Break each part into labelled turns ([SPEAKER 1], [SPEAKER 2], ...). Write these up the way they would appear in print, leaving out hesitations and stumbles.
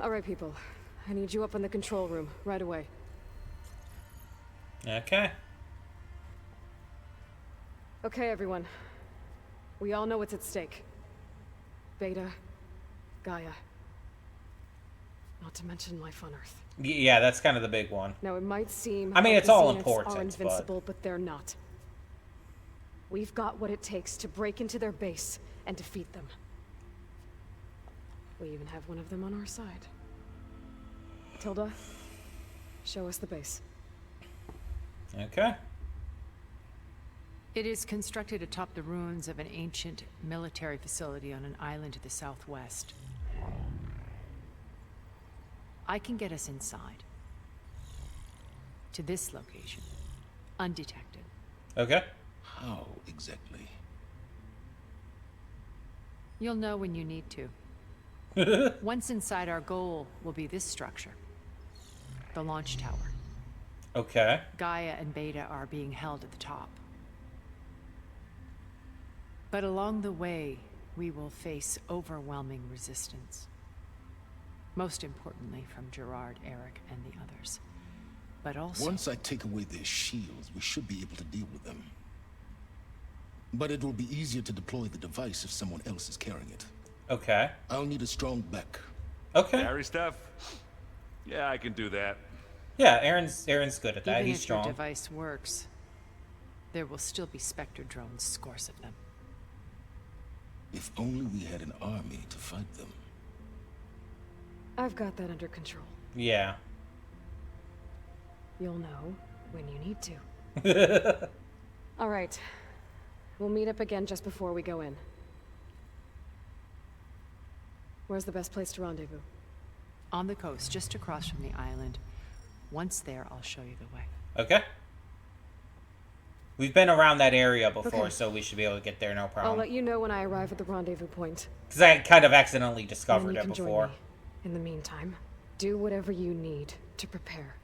[SPEAKER 1] Alright, people. I need you up in the control room, right away.
[SPEAKER 2] Okay.
[SPEAKER 1] Okay, everyone. We all know what's at stake. Beta, Gaia. Not to mention life on Earth.
[SPEAKER 2] Yeah, that's kind of the big one.
[SPEAKER 1] Now, it might seem
[SPEAKER 2] I mean,
[SPEAKER 1] like
[SPEAKER 2] it's
[SPEAKER 1] the
[SPEAKER 2] all
[SPEAKER 1] Zeniths
[SPEAKER 2] important,
[SPEAKER 1] are invincible, but they're not. We've got what it takes to break into their base and defeat them. We even have one of them on our side. Tilda, show us the base.
[SPEAKER 2] Okay.
[SPEAKER 3] It is constructed atop the ruins of an ancient military facility on an island to the southwest. I can get us inside. To this location. Undetected.
[SPEAKER 2] Okay.
[SPEAKER 4] How exactly?
[SPEAKER 3] You'll know when you need to. Once inside, our goal will be this structure. The launch tower.
[SPEAKER 2] Okay.
[SPEAKER 3] Gaia and Beta are being held at the top. But along the way, we will face overwhelming resistance. Most importantly from Gerard, Eric, and the others. But also...
[SPEAKER 4] Once I take away their shields, we should be able to deal with them. But it will be easier to deploy the device if someone else is carrying it.
[SPEAKER 2] Okay.
[SPEAKER 4] I'll need a strong back.
[SPEAKER 2] Okay.
[SPEAKER 5] Carry stuff? Yeah, I can do that.
[SPEAKER 2] Yeah, Aaron's good at that.
[SPEAKER 3] Even
[SPEAKER 2] He's
[SPEAKER 3] if
[SPEAKER 2] strong.
[SPEAKER 3] your device works, there will still be Spectre drones, scores of them.
[SPEAKER 4] If only we had an army to fight them.
[SPEAKER 1] I've got that under control.
[SPEAKER 2] Yeah.
[SPEAKER 1] You'll know when you need to. All right. We'll meet up again just before we go in. Where's the best place to rendezvous?
[SPEAKER 3] On the coast, just across from the island. Once there, I'll show you the way.
[SPEAKER 2] Okay. We've been around that area before,
[SPEAKER 1] Okay.
[SPEAKER 2] so we should be able to get there, no
[SPEAKER 1] I'll
[SPEAKER 2] problem.
[SPEAKER 1] let you know when I arrive at the rendezvous point.
[SPEAKER 2] Because I kind of accidentally
[SPEAKER 1] And then
[SPEAKER 2] discovered
[SPEAKER 1] you
[SPEAKER 2] it
[SPEAKER 1] can join
[SPEAKER 2] before.
[SPEAKER 1] me. In the meantime, do whatever you need to prepare.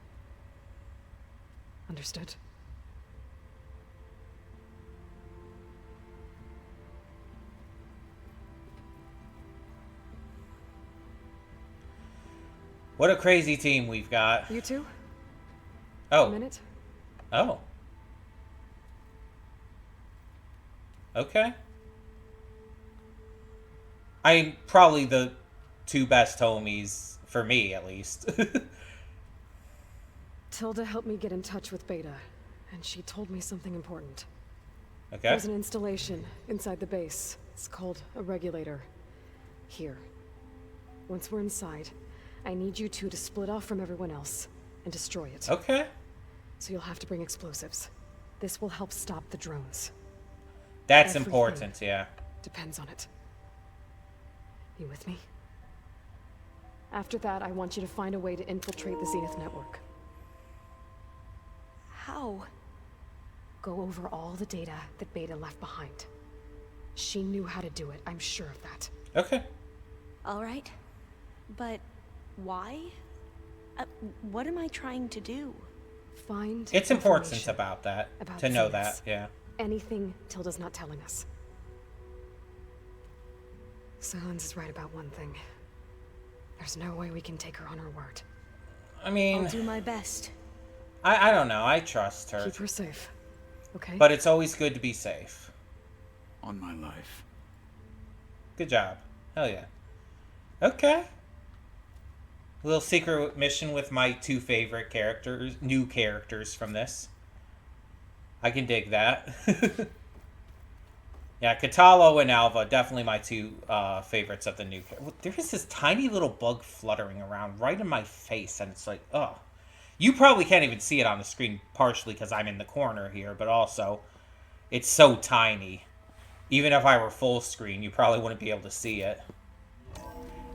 [SPEAKER 1] Understood?
[SPEAKER 2] What a crazy team we've got.
[SPEAKER 1] You two?
[SPEAKER 2] Oh.
[SPEAKER 1] A minute?
[SPEAKER 2] Oh. Okay. I'm probably the two best homies, for me at least.
[SPEAKER 1] Tilda helped me get in touch with Beta, and she told me something important.
[SPEAKER 2] Okay.
[SPEAKER 1] There's an installation inside the base. It's called a regulator. Here. Once we're inside, I need you two to split off from everyone else and destroy it.
[SPEAKER 2] Okay.
[SPEAKER 1] So you'll have to bring explosives. This will help stop the drones.
[SPEAKER 2] That's
[SPEAKER 1] Everything
[SPEAKER 2] important, yeah.
[SPEAKER 1] Depends on it. You with me? After that, I want you to find a way to infiltrate the Zenith network.
[SPEAKER 6] How?
[SPEAKER 1] Go over all the data that Beta left behind. She knew how to do it, I'm sure of that.
[SPEAKER 2] Okay.
[SPEAKER 6] All right. But why? What am I trying to do?
[SPEAKER 1] Find
[SPEAKER 2] It's important
[SPEAKER 1] information
[SPEAKER 2] about that.
[SPEAKER 1] about
[SPEAKER 2] to know
[SPEAKER 1] Zeniths.
[SPEAKER 2] that, yeah.
[SPEAKER 1] Anything Tilda's not telling us. Silence is right about one thing. There's no way we can take her on her word.
[SPEAKER 2] I mean,
[SPEAKER 6] I'll do my best.
[SPEAKER 2] I don't know. I trust her.
[SPEAKER 1] Keep her safe, okay?
[SPEAKER 2] But it's always good to be safe.
[SPEAKER 5] On my life.
[SPEAKER 2] Good job. Hell yeah. Okay. Little secret mission with my two favorite characters, new characters from this. I can dig that. Yeah, Katalo and Alva, definitely my two favorites of the new characters. There is this tiny little bug fluttering around right in my face, and it's like, oh. You probably can't even see it on the screen, partially because I'm in the corner here, but also, it's so tiny. Even if I were full screen, you probably wouldn't be able to see it.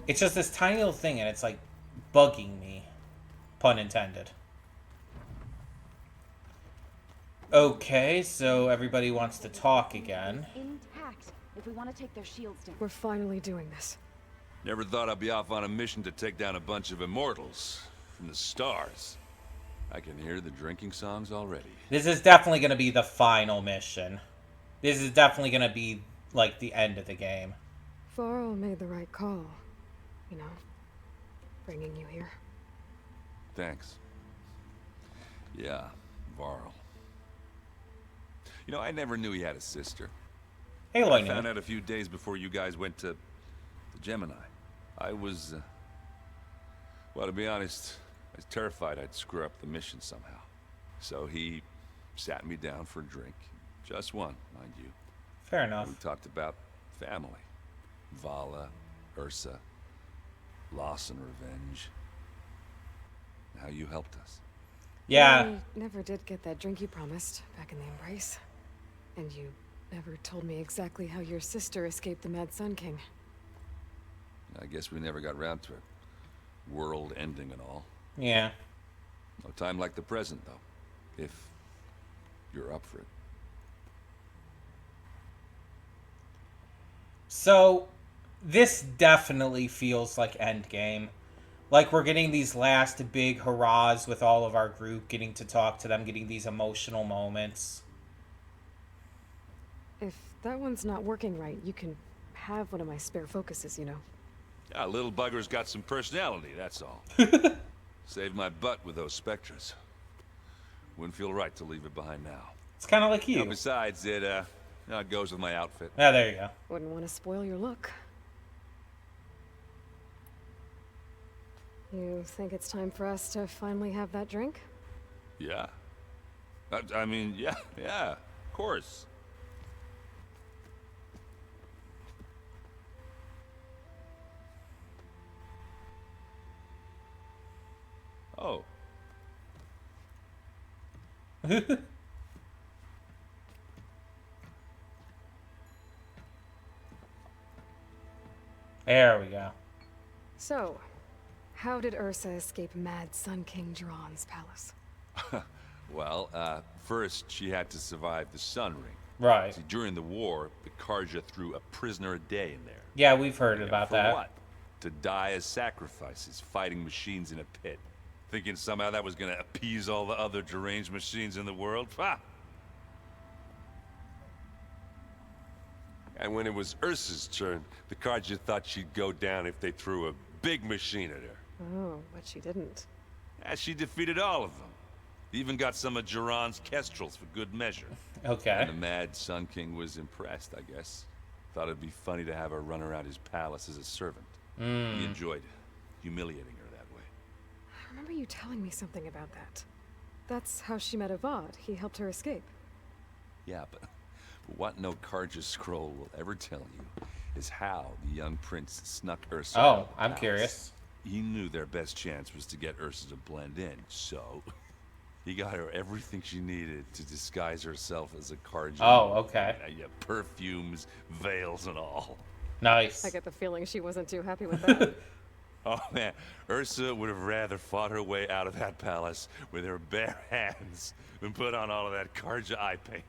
[SPEAKER 2] It's just this tiny little thing, and it's like bugging me. Pun intended. Okay, so everybody wants to talk again.
[SPEAKER 7] Intact. If we want to take their shields down.
[SPEAKER 1] We're finally doing this.
[SPEAKER 5] Never thought I'd be off on a mission to take down a bunch of immortals from the stars. I can hear the drinking songs already.
[SPEAKER 2] This is definitely going to be the final mission. This is definitely going to be, like, the end of the game.
[SPEAKER 1] Varro made the right call, you know. bringing you here.
[SPEAKER 5] Thanks. Yeah, Varl. You know, I never knew he had a sister.
[SPEAKER 2] Aloy
[SPEAKER 5] I
[SPEAKER 2] knew.
[SPEAKER 5] found out a few days before you guys went to the Gemini. I was, well, to be honest, I was terrified I'd screw up the mission somehow. So he sat me down for a drink. Just one, mind you.
[SPEAKER 2] Fair enough.
[SPEAKER 5] We talked about family. Vala, Ursa, loss and revenge. How you helped us.
[SPEAKER 2] Yeah.
[SPEAKER 1] I never did get that drink you promised back in the Embrace. And you never told me exactly how your sister escaped the Mad Sun King.
[SPEAKER 5] I guess we never got round to it. World ending and all.
[SPEAKER 2] Yeah.
[SPEAKER 5] No time like the present, though. If you're up for it.
[SPEAKER 2] So, this definitely feels like Endgame. Like we're getting these last big hurrahs with all of our group, getting to talk to them, getting these emotional moments.
[SPEAKER 1] If that one's not working right, you can have one of my spare focuses, you know.
[SPEAKER 5] Yeah, little bugger's got some personality, that's all. Saved my butt with those specters. Wouldn't feel right to leave it behind now.
[SPEAKER 2] It's kind of like you.
[SPEAKER 5] Besides, it goes with my outfit.
[SPEAKER 2] Yeah, there you go.
[SPEAKER 1] Wouldn't want to spoil your look. You think it's time for us to finally have that drink?
[SPEAKER 5] Yeah. I mean, yeah, of course. Oh.
[SPEAKER 2] There we go.
[SPEAKER 1] So, how did Ursa escape Mad Sun King Jiran's palace?
[SPEAKER 5] Well, first she had to survive the Sun Ring.
[SPEAKER 2] Right.
[SPEAKER 5] See, during the war, the Karja threw a prisoner a day in there.
[SPEAKER 2] Yeah, we've heard
[SPEAKER 5] Yeah,
[SPEAKER 2] about
[SPEAKER 5] for
[SPEAKER 2] that.
[SPEAKER 5] what? To die as sacrifices, fighting machines in a pit. Thinking somehow that was gonna appease all the other deranged machines in the world? Ha! And when it was Ursa's turn, the Karja thought she'd go down if they threw a big machine at her.
[SPEAKER 1] Oh, but she didn't.
[SPEAKER 5] And she defeated all of them. Even got some of Jiran's kestrels for good measure.
[SPEAKER 2] Okay.
[SPEAKER 5] And the Mad Sun King was impressed, I guess. Thought it'd be funny to have her run around his palace as a servant. He enjoyed humiliating her that way.
[SPEAKER 1] I remember you telling me something about that. That's how she met Avad. He helped her escape.
[SPEAKER 5] Yeah, but what no Karja scroll will ever tell you is how the young prince snuck Ursa out
[SPEAKER 2] Oh,
[SPEAKER 5] of the
[SPEAKER 2] I'm
[SPEAKER 5] palace.
[SPEAKER 2] curious.
[SPEAKER 5] He knew their best chance was to get Ursa to blend in, so he got her everything she needed to disguise herself as a Karja.
[SPEAKER 2] Oh, okay.
[SPEAKER 5] Yeah, perfumes, veils, and all.
[SPEAKER 2] Nice.
[SPEAKER 1] I get the feeling she wasn't too happy with that.
[SPEAKER 5] Oh man, Ursa would have rather fought her way out of that palace with her bare hands than put on all of that Karja eye paint.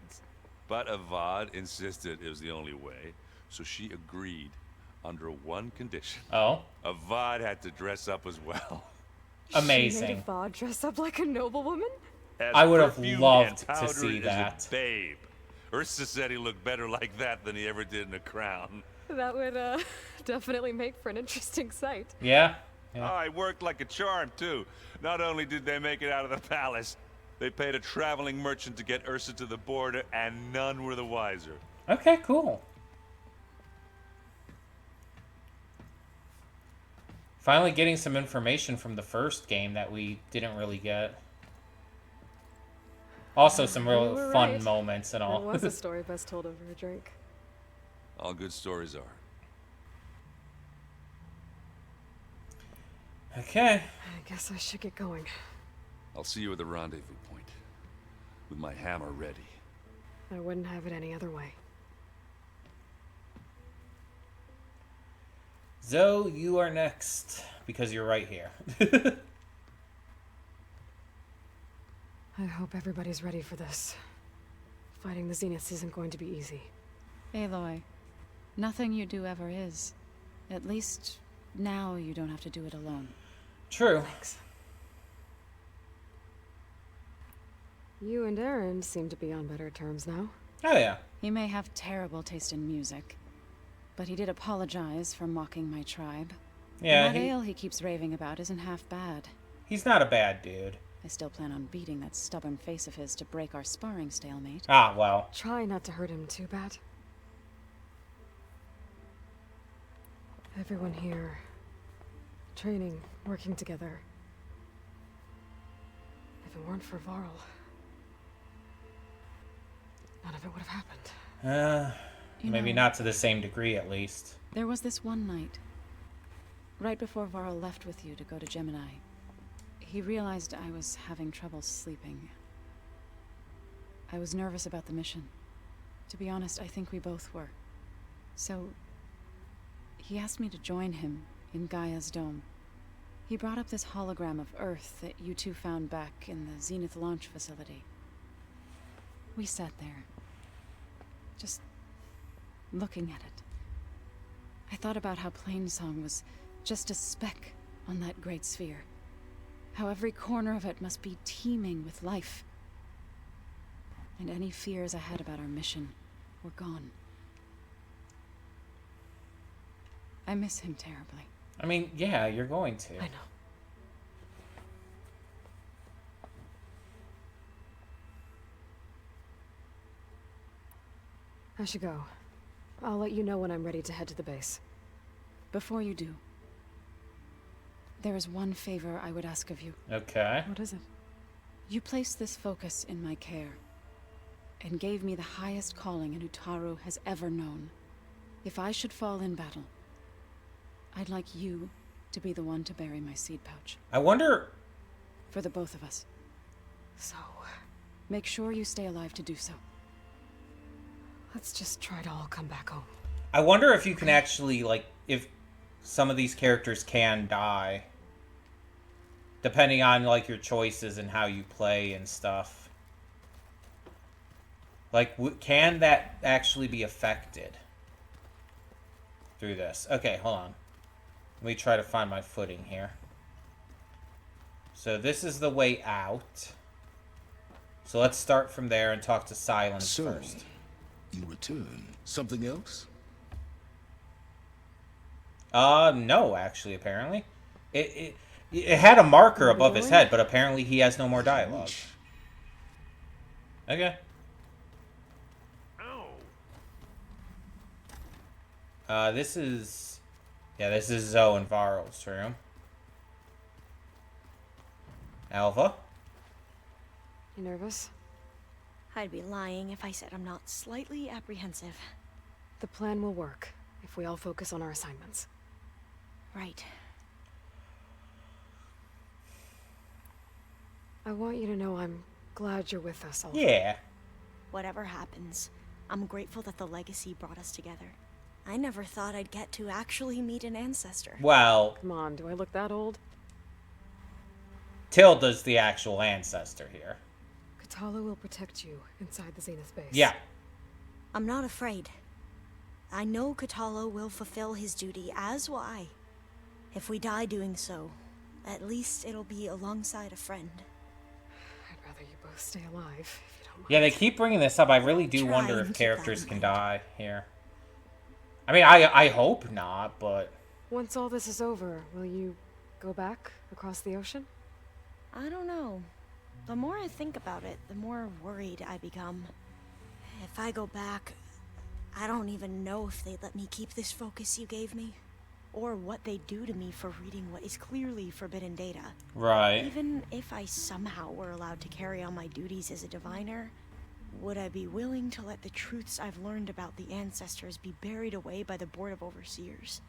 [SPEAKER 5] But Avad insisted it was the only way, so she agreed under one condition.
[SPEAKER 2] Oh,
[SPEAKER 5] Avad had to dress up as well.
[SPEAKER 1] She made
[SPEAKER 2] amazing.
[SPEAKER 1] Avad dress up like a noblewoman?
[SPEAKER 5] As
[SPEAKER 2] I would have
[SPEAKER 5] perfumed
[SPEAKER 2] loved
[SPEAKER 5] and
[SPEAKER 2] to
[SPEAKER 5] powdered
[SPEAKER 2] see
[SPEAKER 5] as a
[SPEAKER 2] that.
[SPEAKER 5] babe. Ursa said he looked better like that than he ever did in a crown.
[SPEAKER 1] That would, definitely make for an interesting sight.
[SPEAKER 2] Yeah.
[SPEAKER 5] Oh, it worked like a charm, too. Not only did they make it out of the palace, they paid a traveling merchant to get Ursa to the border, and none were the wiser.
[SPEAKER 2] Okay, cool. Finally getting some information from the first game that we didn't really get. Also some
[SPEAKER 1] You
[SPEAKER 2] real
[SPEAKER 1] were
[SPEAKER 2] fun
[SPEAKER 1] right.
[SPEAKER 2] moments and
[SPEAKER 1] That
[SPEAKER 2] all.
[SPEAKER 1] was a story best told over a drink.
[SPEAKER 5] All good stories are.
[SPEAKER 2] Okay.
[SPEAKER 1] I guess I should get going.
[SPEAKER 5] I'll see you at the rendezvous point, with my hammer ready.
[SPEAKER 1] I wouldn't have it any other way.
[SPEAKER 2] Zoe, you are next, because you're right here.
[SPEAKER 1] I hope everybody's ready for this. Fighting the Zeniths isn't going to be easy.
[SPEAKER 7] Aloy, nothing you do ever is. At least, now you don't have to do it alone.
[SPEAKER 2] True.
[SPEAKER 1] You and Aaron seem to be on better terms now.
[SPEAKER 2] Oh, yeah.
[SPEAKER 7] He may have terrible taste in music, but he did apologize for mocking my tribe.
[SPEAKER 2] Yeah,
[SPEAKER 7] And that ale he keeps raving about isn't half bad.
[SPEAKER 2] he's not a bad dude.
[SPEAKER 7] I still plan on beating that stubborn face of his to break our sparring stalemate.
[SPEAKER 2] Ah, well.
[SPEAKER 1] Try not to hurt him too bad. Everyone here, training, working together. If it weren't for Varl, none of it would have happened.
[SPEAKER 2] Maybe not to the same degree, at least.
[SPEAKER 7] There was this one night, right before Varl left with you to go to Gemini. He realized I was having trouble sleeping. I was nervous about the mission. To be honest, I think we both were. So, he asked me to join him in Gaia's dome. He brought up this hologram of Earth that you two found back in the Zenith launch facility. We sat there, just looking at it. I thought about how Plainsong was just a speck on that great sphere. How every corner of it must be teeming with life. And any fears I had about our mission were gone. I miss him terribly.
[SPEAKER 2] I mean, yeah, you're going to.
[SPEAKER 1] I know. I should go. I'll let you know when I'm ready to head to the base.
[SPEAKER 7] Before you do, there is one favor I would ask of you.
[SPEAKER 2] Okay.
[SPEAKER 1] What is it?
[SPEAKER 7] You placed this focus in my care, and gave me the highest calling an Utaru has ever known. If I should fall in battle, I'd like you to be the one to bury my seed pouch.
[SPEAKER 2] I wonder...
[SPEAKER 7] For the both of us.
[SPEAKER 1] So,
[SPEAKER 7] Make sure you stay alive to do so.
[SPEAKER 1] let's just try to all come back home.
[SPEAKER 2] I wonder if you can actually, like, if some of these characters can die. Depending on, like, your choices and how you play and stuff. Like, can that actually be affected through this? Okay, hold on. Let me try to find my footing here. So this is the way out. So let's start from there and talk to Silence first.
[SPEAKER 4] You return. Something else?
[SPEAKER 2] No, actually, apparently. It had a marker above his head, but apparently he has no more dialogue. Okay. This is... Yeah, this is Zoe and Varl's room. Alva?
[SPEAKER 1] You nervous?
[SPEAKER 6] I'd be lying if I said I'm not slightly apprehensive.
[SPEAKER 1] The plan will work if we all focus on our assignments.
[SPEAKER 6] Right.
[SPEAKER 1] I want you to know I'm glad you're with us all.
[SPEAKER 2] Yeah.
[SPEAKER 6] Whatever happens, I'm grateful that the legacy brought us together. I never thought I'd get to actually meet an ancestor.
[SPEAKER 2] Well,
[SPEAKER 1] Come on, do I look that old?
[SPEAKER 2] Tilda's the actual ancestor here.
[SPEAKER 1] Katala will protect you inside the Zenith base.
[SPEAKER 2] Yeah.
[SPEAKER 6] I'm not afraid. I know Katala will fulfill his duty, as will I. If we die doing so, at least it'll be alongside a friend.
[SPEAKER 1] I'd rather you both stay alive, if you don't mind.
[SPEAKER 2] Yeah, they keep bringing this up. I really do
[SPEAKER 6] Try
[SPEAKER 2] wonder
[SPEAKER 6] and
[SPEAKER 2] if
[SPEAKER 6] keep that in
[SPEAKER 2] characters can
[SPEAKER 6] mind.
[SPEAKER 2] die here. I mean, I hope not, but...
[SPEAKER 1] Once all this is over, will you go back across the ocean?
[SPEAKER 6] I don't know. The more I think about it, the more worried I become. If I go back, I don't even know if they'd let me keep this focus you gave me. Or what they'd do to me for reading what is clearly forbidden data.
[SPEAKER 2] Right.
[SPEAKER 6] Even if I somehow were allowed to carry on my duties as a diviner, would I be willing to let the truths I've learned about the ancestors be buried away by the Board of Overseers?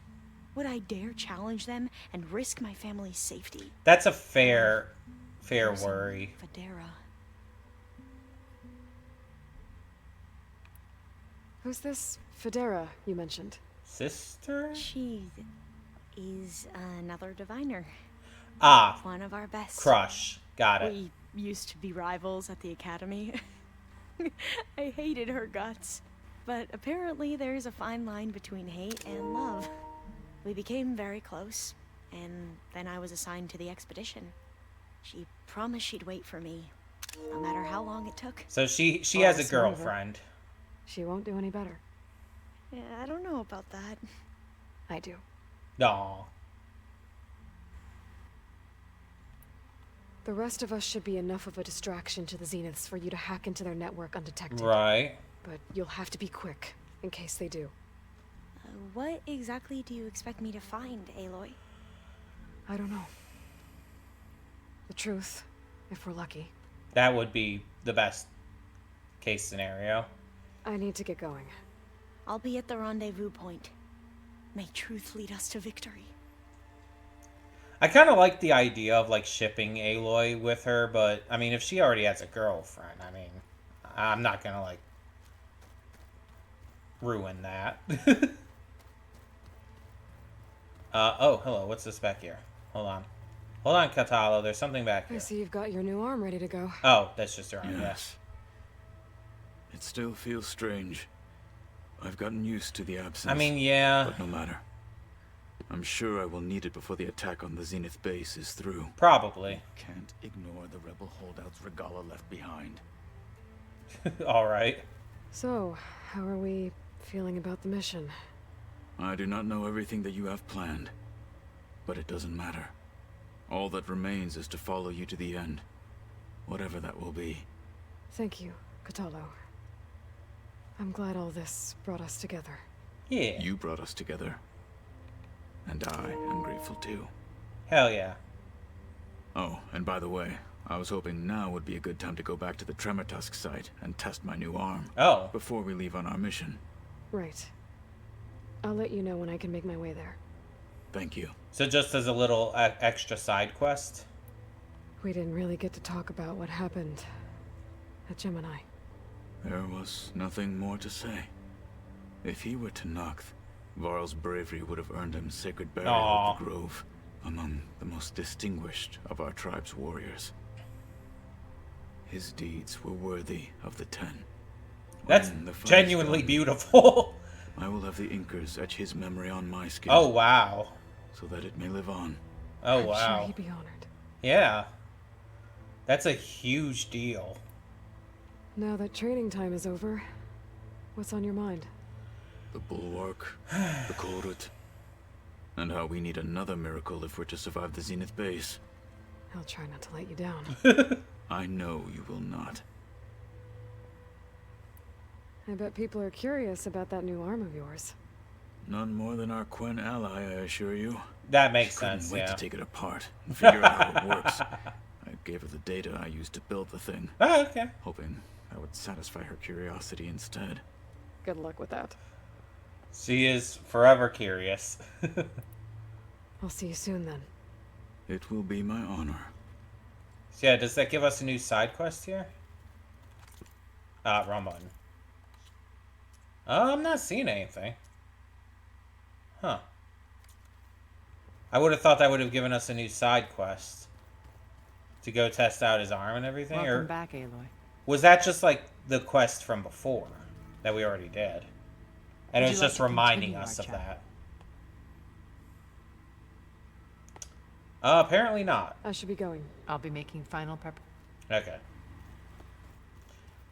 [SPEAKER 6] Would I dare challenge them and risk my family's safety?
[SPEAKER 2] That's a fair
[SPEAKER 6] Person
[SPEAKER 2] worry.
[SPEAKER 6] Federa.
[SPEAKER 1] Who's this Federa you mentioned?
[SPEAKER 2] Sister?
[SPEAKER 6] She is another diviner.
[SPEAKER 2] Ah,
[SPEAKER 6] One of our best.
[SPEAKER 2] crush. Got it.
[SPEAKER 6] We used to be rivals at the academy. I hated her guts. But apparently there's a fine line between hate and love. We became very close, and then I was assigned to the expedition. She promised she'd wait for me, no matter how long it took.
[SPEAKER 2] So she
[SPEAKER 1] Oh,
[SPEAKER 2] has a
[SPEAKER 1] that's one of her.
[SPEAKER 2] girlfriend.
[SPEAKER 1] She won't do any better.
[SPEAKER 6] Yeah, I don't know about that.
[SPEAKER 1] I do.
[SPEAKER 2] No.
[SPEAKER 1] The rest of us should be enough of a distraction to the Zeniths for you to hack into their network undetected.
[SPEAKER 2] Right.
[SPEAKER 1] But you'll have to be quick, in case they do.
[SPEAKER 6] What exactly do you expect me to find, Aloy?
[SPEAKER 1] I don't know. The truth, if we're lucky.
[SPEAKER 2] That would be the best case scenario.
[SPEAKER 1] I need to get going.
[SPEAKER 6] I'll be at the rendezvous point. May truth lead us to victory.
[SPEAKER 2] I kind of like the idea of, like, shipping Aloy with her, but, I mean, if she already has a girlfriend, I mean, I'm not gonna, like, ruin that. Oh, hello, what's this back here? Hold on. Hold on, Katalo, there's something back
[SPEAKER 1] I
[SPEAKER 2] here.
[SPEAKER 1] see you've got your new arm ready to go.
[SPEAKER 2] Oh, that's just her arm,
[SPEAKER 8] Yes. It still feels strange. I've gotten used to the absence.
[SPEAKER 2] I mean, yeah,
[SPEAKER 8] But no matter. I'm sure I will need it before the attack on the Zenith base is through.
[SPEAKER 2] probably.
[SPEAKER 4] Can't ignore the rebel holdouts Regala left behind.
[SPEAKER 2] Alright.
[SPEAKER 1] So, how are we feeling about the mission?
[SPEAKER 8] I do not know everything that you have planned, but it doesn't matter. All that remains is to follow you to the end, whatever that will be.
[SPEAKER 1] Thank you, Katalo. I'm glad all this brought us together.
[SPEAKER 2] Yeah.
[SPEAKER 8] You brought us together, and I am grateful too.
[SPEAKER 2] Hell yeah.
[SPEAKER 8] Oh, and by the way, I was hoping now would be a good time to go back to the Tremortusk site and test my new arm.
[SPEAKER 2] Oh.
[SPEAKER 8] Before we leave on our mission.
[SPEAKER 1] Right. I'll let you know when I can make my way there.
[SPEAKER 8] Thank you.
[SPEAKER 2] So just as a little extra side quest?
[SPEAKER 1] We didn't really get to talk about what happened at Gemini.
[SPEAKER 8] There was nothing more to say. If he were to Noct, Varl's bravery would have earned him sacred burial
[SPEAKER 2] Aww.
[SPEAKER 8] at the Grove, among the most distinguished of our tribe's warriors. His deeds were worthy of the 10.
[SPEAKER 2] That's
[SPEAKER 8] When the fight is
[SPEAKER 2] genuinely
[SPEAKER 8] done,
[SPEAKER 2] beautiful.
[SPEAKER 8] I will have the Inkers etch his memory on my skin.
[SPEAKER 2] Oh, wow.
[SPEAKER 8] So that it may live on.
[SPEAKER 2] Oh,
[SPEAKER 1] I'm
[SPEAKER 2] wow.
[SPEAKER 1] sure he'd be honored.
[SPEAKER 2] Yeah. That's a huge deal.
[SPEAKER 1] Now that training time is over, what's on your mind?
[SPEAKER 8] The Bulwark, the Korut, and how we need another miracle if we're to survive the Zenith base.
[SPEAKER 1] I'll try not to let you down.
[SPEAKER 8] I know you will not.
[SPEAKER 1] I bet people are curious about that new arm of yours.
[SPEAKER 8] None more than our Quen ally, I assure you.
[SPEAKER 2] That makes
[SPEAKER 8] Couldn't
[SPEAKER 2] sense,
[SPEAKER 8] wait
[SPEAKER 2] yeah.
[SPEAKER 8] to take it apart and figure out how it works. I gave her the data I used to build the thing,
[SPEAKER 2] Oh, okay.
[SPEAKER 8] hoping that would satisfy her curiosity instead.
[SPEAKER 1] Good luck with that.
[SPEAKER 2] She is forever curious.
[SPEAKER 1] I'll see you soon then.
[SPEAKER 8] It will be my honor.
[SPEAKER 2] So yeah, does that give us a new side quest here? Wrong button. I'm not seeing anything. Huh. I would have thought that would have given us a new side quest. To go test out his arm and everything?
[SPEAKER 3] Welcome
[SPEAKER 2] Or
[SPEAKER 3] back, Aloy.
[SPEAKER 2] was that just like the quest from before? That we already did? And
[SPEAKER 3] Would
[SPEAKER 2] it was
[SPEAKER 3] you like
[SPEAKER 2] just
[SPEAKER 3] to
[SPEAKER 2] reminding
[SPEAKER 3] continue
[SPEAKER 2] us
[SPEAKER 3] our
[SPEAKER 2] of
[SPEAKER 3] chat?
[SPEAKER 2] that. Apparently not.
[SPEAKER 1] I should be going.
[SPEAKER 3] I'll be making final prep.
[SPEAKER 2] Okay.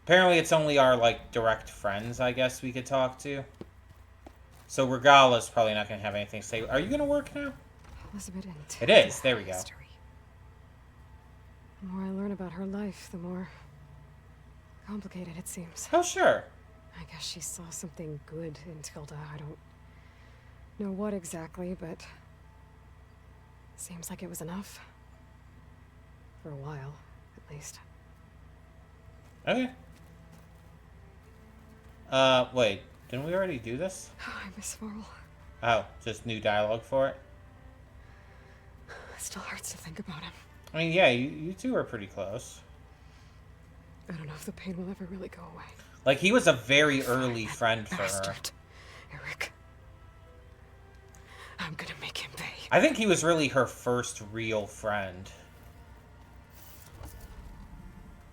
[SPEAKER 2] Apparently it's only our, like, direct friends, I guess, we could talk to. So Regala's probably not going to have anything to say. Are you going to work now?
[SPEAKER 1] Elizabeth and
[SPEAKER 2] It is. There we go.
[SPEAKER 1] history. The more I learn about her life, the more complicated it seems.
[SPEAKER 2] Oh, sure.
[SPEAKER 1] I guess she saw something good in Tilda. I don't know what exactly, but seems like it was enough. For a while, at least.
[SPEAKER 2] Okay. Wait. Didn't we already do this?
[SPEAKER 1] I miss Varl.
[SPEAKER 2] Oh, just new dialogue for it?
[SPEAKER 1] It still hurts to think about him.
[SPEAKER 2] I mean, yeah, you two are pretty close.
[SPEAKER 1] I don't know if the pain will ever really go away.
[SPEAKER 2] Like, he was a very early friend for her.
[SPEAKER 1] Bastard. Eric. I'm gonna make him pay.
[SPEAKER 2] I think he was really her first real friend.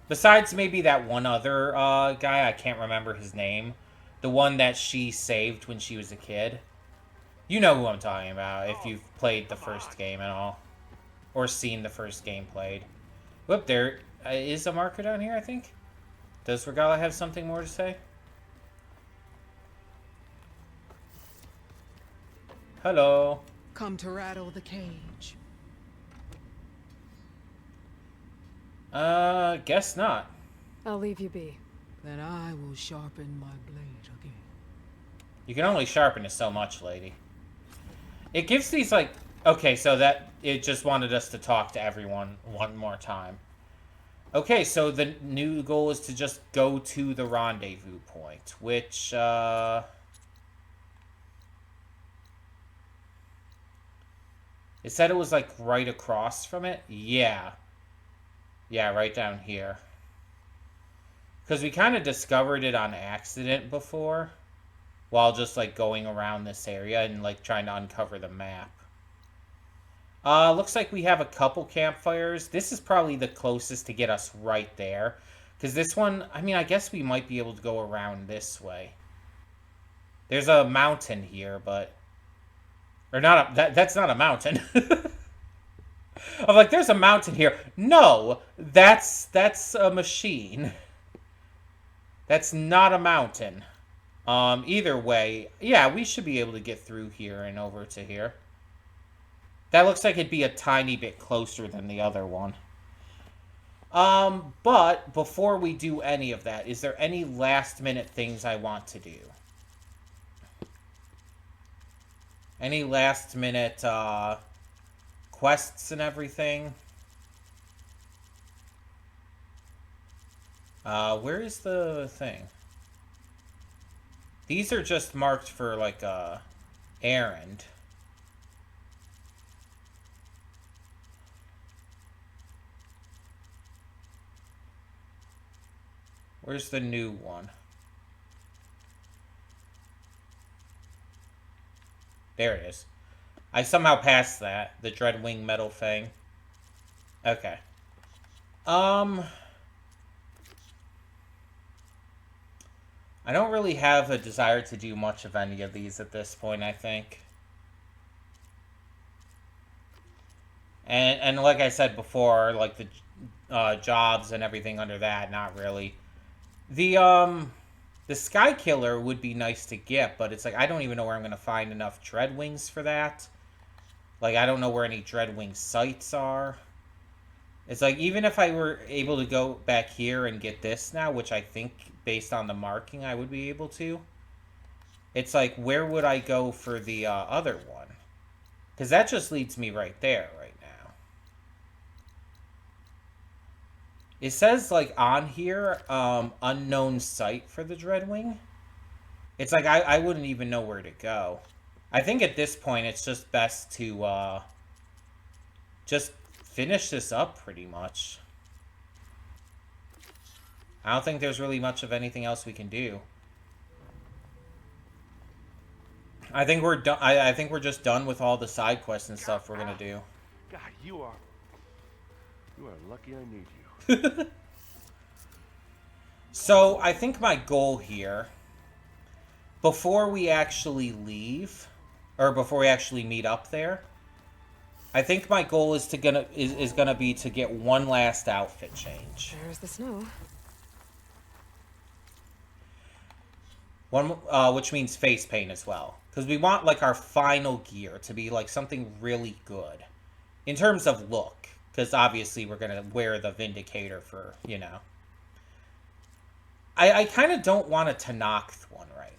[SPEAKER 2] Besides maybe that one other guy, I can't remember his name. The one that she saved when she was a kid. You know who I'm talking about, if you've played the first game and all. Or seen the first game played. Whoop, there is a marker down here, I think. Does Regala have something more to say? Hello.
[SPEAKER 9] Come to rattle the cage.
[SPEAKER 2] Guess not.
[SPEAKER 1] I'll leave you be.
[SPEAKER 9] Then I will sharpen my blade again.
[SPEAKER 2] You can only sharpen it so much, lady. It gives these, like... Okay, so that... It just wanted us to talk to everyone one more time. Okay, so the new goal is to just go to the rendezvous point, which, It said it was, like, right across from it? Yeah. Yeah, right down here. Because we kind of discovered it on accident before. While just, like, going around this area and, like, trying to uncover the map. Looks like we have a couple campfires. This is probably the closest to get us right there. Because this one, I mean, I guess we might be able to go around this way. There's a mountain here, but... Or not a... That's not a mountain. I'm like, there's a mountain here. No! That's a machine. That's not a mountain. Either way, yeah, we should be able to get through here and over to here. That looks like it'd be a tiny bit closer than the other one. But before we do any of that, is there any last-minute things I want to do? Any last-minute, quests and everything? Where is the thing? These are just marked for, like, a errand. Where's the new one? There it is. I somehow passed that. The Dreadwing Metal Fang. Okay. I don't really have a desire to do much of any of these at this point, I think. And like I said before, like the jobs and everything under that, not really. The Sky Killer would be nice to get, but it's like I don't even know where I'm going to find enough Dreadwings for that. Like, I don't know where any Dreadwing sites are. It's like, even if I were able to go back here and get this now, which I think, based on the marking, I would be able to. It's like, where would I go for the other one? Because that just leads me right there, right now. It says, like, on here, unknown site for the Dreadwing. It's like, I wouldn't even know where to go. I think at this point, it's just best to, just finish this up, pretty much. I don't think there's really much of anything else we can do. I think we're done. I think we're just done with all the side quests and stuff we're gonna do.
[SPEAKER 10] God, you are lucky I need you.
[SPEAKER 2] So, I think my goal here, before we actually leave, or before we actually meet up there, I think my goal is gonna be to get one last outfit change.
[SPEAKER 1] There's the snow.
[SPEAKER 2] One, which means face paint as well. Because we want, like, our final gear to be, like, something really good. In terms of look. Because, obviously, we're going to wear the Vindicator for, you know. I kind of don't want a Tanakh one right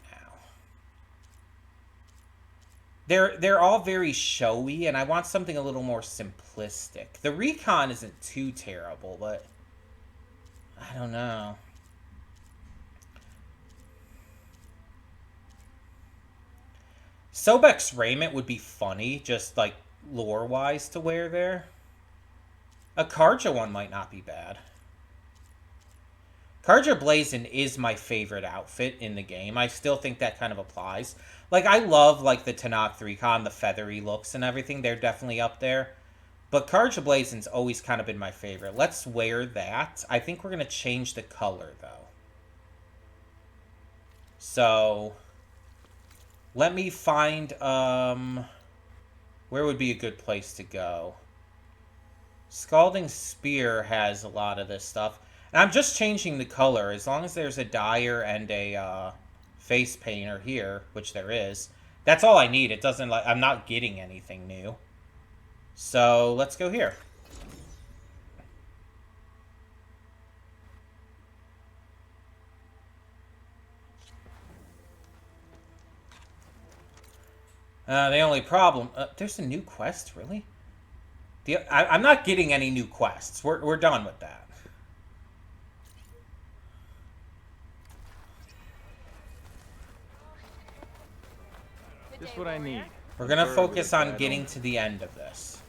[SPEAKER 2] now. They're all very showy, and I want something a little more simplistic. The Recon isn't too terrible, but... I don't know. Sobek's raiment would be funny, just, like, lore-wise to wear there. A Karja one might not be bad. Karja Blazin is my favorite outfit in the game. I still think that kind of applies. Like, I love, like, the Tanakh Recon, the feathery looks and everything. They're definitely up there. But Karja Blazin's always kind of been my favorite. Let's wear that. I think we're going to change the color, though. So... let me find, where would be a good place to go? Scalding Spear has a lot of this stuff. And I'm just changing the color. As long as there's a dyer and a face painter here, which there is, that's all I need. It doesn't, like, I'm not getting anything new. So, let's go here. The only problem... there's a new quest, really? I'm not getting any new quests. We're done with that.
[SPEAKER 11] Just what I need.
[SPEAKER 2] We're gonna focus on getting to the end of this.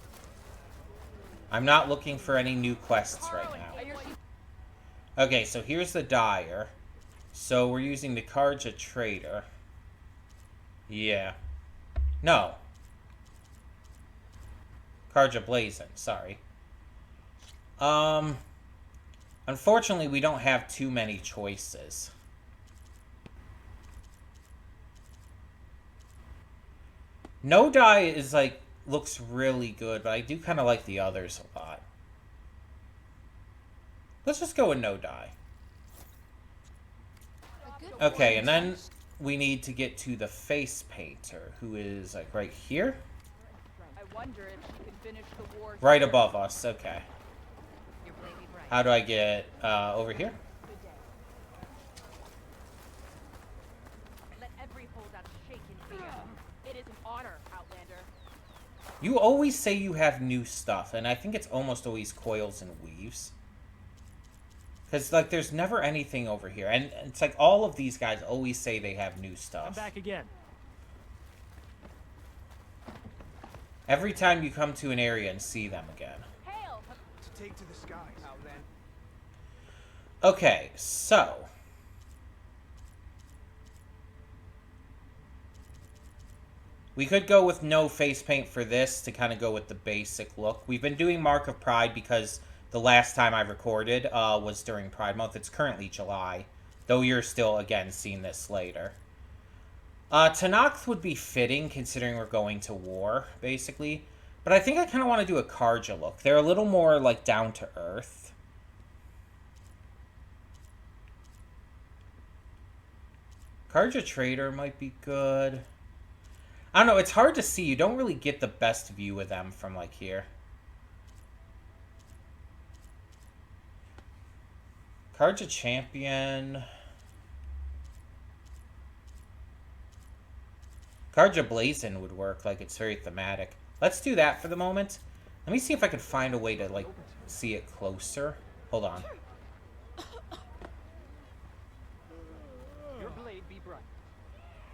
[SPEAKER 2] I'm not looking for any new quests right now. Okay, so here's the dyer. So we're using the Karja Trader. Yeah. No. Karja Blazon, sorry. Unfortunately, we don't have too many choices. No dye is like, looks really good, but I do kind of like the others a lot. Let's just go with no dye. Okay, and then we need to get to the face painter, who is like right here.
[SPEAKER 12] I wonder if she can finish the war.
[SPEAKER 2] Right above us, okay. How do I get over here?
[SPEAKER 12] Let every holdout shake in fear. It is an honor, Outlander.
[SPEAKER 2] You always say you have new stuff, and I think it's almost always coils and weaves. Because, like, there's never anything over here. And it's like all of these guys always say they have new stuff.
[SPEAKER 11] I'm back again.
[SPEAKER 2] Every time you come to an area and see them again.
[SPEAKER 12] Hail!
[SPEAKER 11] To take to the skies, Outlander.
[SPEAKER 2] Okay, so... we could go with no face paint for this to kind of go with the basic look. We've been doing Mark of Pride because the last time I recorded was during Pride Month. It's currently July, though you're still, again, seeing this later. Tanakh would be fitting considering we're going to war, basically. But I think I kind of want to do a Karja look. They're a little more, like, down to earth. Karja Trader might be good. I don't know, it's hard to see. You don't really get the best view of them from, like, here. Karja Champion. Karja Blazon would work, like, it's very thematic. Let's do that for the moment. Let me see if I can find a way to, like, see it closer. Hold on.
[SPEAKER 11] Your blade be bright.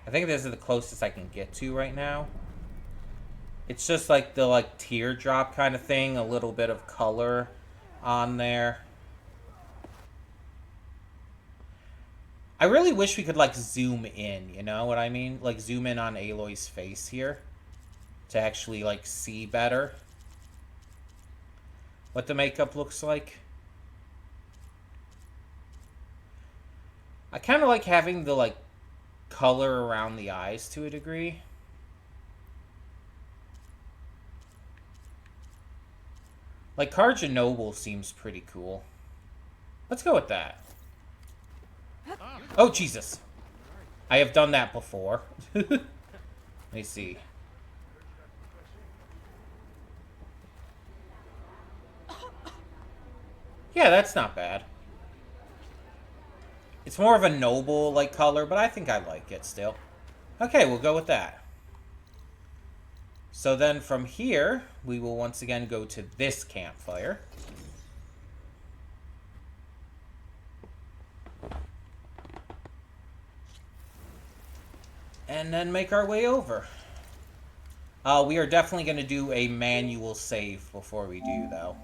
[SPEAKER 2] I think this is the closest I can get to right now. It's just like the like teardrop kind of thing, a little bit of color on there. I really wish we could like zoom in, you know what I mean? Like zoom in on Aloy's face here to actually like see better what the makeup looks like. I kind of like having the like color around the eyes to a degree. Like Karja Noble seems pretty cool. Let's go with that. Oh Jesus, I have done that before. Let me see. Yeah, that's not bad. It's more of a noble like color, but I think I like it still. Okay, we'll go with that. So then from here, we will once again go to this campfire. And then make our way over. We are definitely going to do a manual save before we do, though.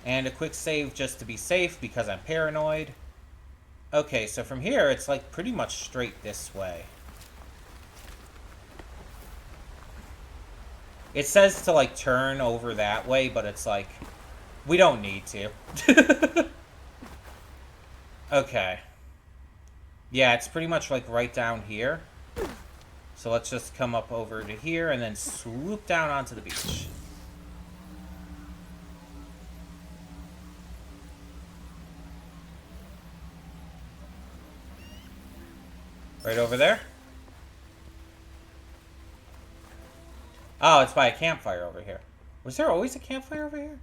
[SPEAKER 2] And a quick save just to be safe because I'm paranoid. Okay, so from here, it's like pretty much straight this way. It says to like turn over that way, but it's like, we don't need to. Okay. Yeah, it's pretty much like right down here. So let's just come up over to here and then swoop down onto the beach. Right over there. Oh, it's by a campfire over here. Was there always a campfire over here?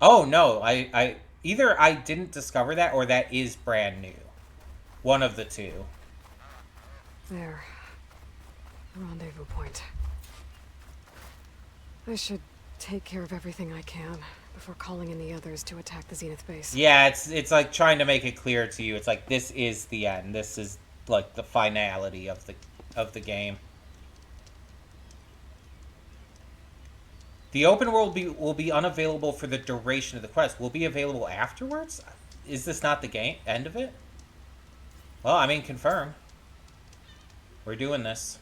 [SPEAKER 2] Oh, no. Either I didn't discover that, or that is brand new. One of the two.
[SPEAKER 1] There. The rendezvous point. I should take care of everything I can before calling in the others to attack the Zenith base.
[SPEAKER 2] Yeah, it's like trying to make it clear to you. It's like, this is the end. This is like the finality of the game. The open world will be unavailable for the duration of the quest. Will be available afterwards? Is this not the end of it? Well, I mean, confirm. We're doing this.